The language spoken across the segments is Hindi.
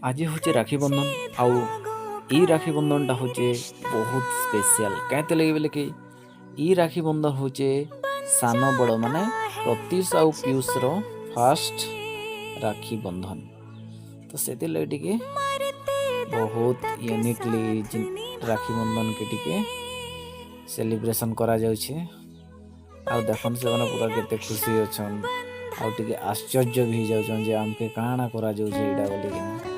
आज हूँ राखी बंधन आउ ई राखी बंधन टा हूँ बहुत स्पेशल कहते लगे बोले कि ई राखी बंधन हूँ सान बड़ माने प्रत्युष आउ पीयूष रो फास्ट राखी बंधन। तो से लगे बहुत यूनिकली राखी बंधन के टिके सेलिब्रेशन करा जाउछे। आ देखन से माने पूरा केते खुशी अछन आउ टिके आश्चर्य भी जाउछन जे हमके काना करा जाउछे एडा बोली कि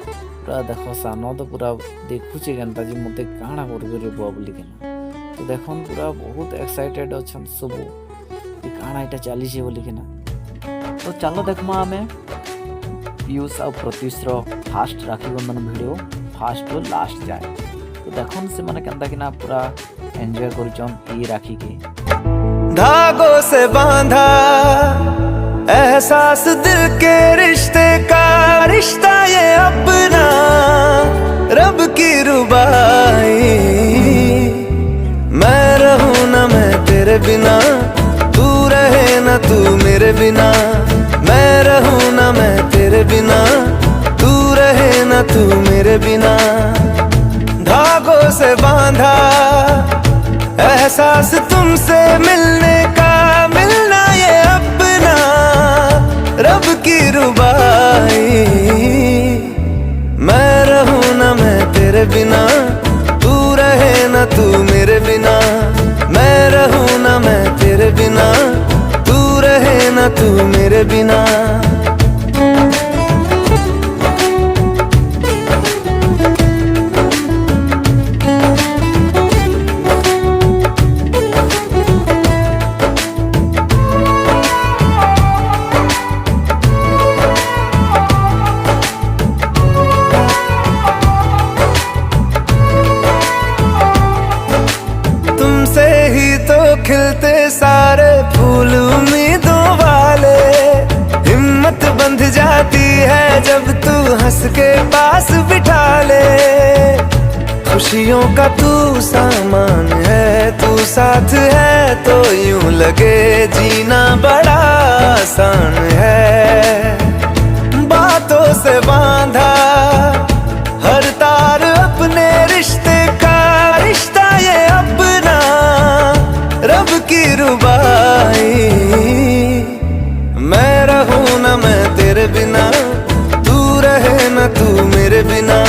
पूरा देख सान तो पूरा देखुचे केनता जे मते काना करबे रे बुआ बोली कि तो देखन पूरा बहुत एक्साइटेड अछन सब कि काना एटा चली छे बोली कि तो चलो देखमा हमें पीयूष और प्रत्युष रो फास्ट राखी बंधन वीडियो फास्ट टू लास्ट जाए। तो देखन से माने केनता कि पूरा एंजॉय करूचन ई राखी के। धागों से बांधा एहसास दिल के रिश्ते का, रिश्ता ये अपना रब की रुबाई। मैं रहूं ना मैं तेरे बिना, तू रहे ना तू मेरे बिना। मैं रहूं ना मैं तेरे बिना, तू रहे ना तू मेरे बिना। धागों से बांधा एहसास तुमसे मिलने का, मिलना ये अपना रब की रुबाई। मैं रहूं ना मैं तेरे बिना, तू रहे ना तू मेरे बिना। मैं रहूं ना मैं तेरे बिना, तू रहे ना तू मेरे बिना। तुमसे ही तो खिलते सारे फूल उम्मीदों वाले। हिम्मत बंध जाती है जब तू हंस के पास बिठा ले। खुशियों का तू सामान है, तू साथ है तो यूं लगे जीना बड़ा आसान है। बातों से बांधा हर तार अपने रिश्ते का, रिश्ता ये अपना रब की रुबाई। मैं रहूं ना मैं तेरे बिना, तू रहे ना तू मेरे बिना।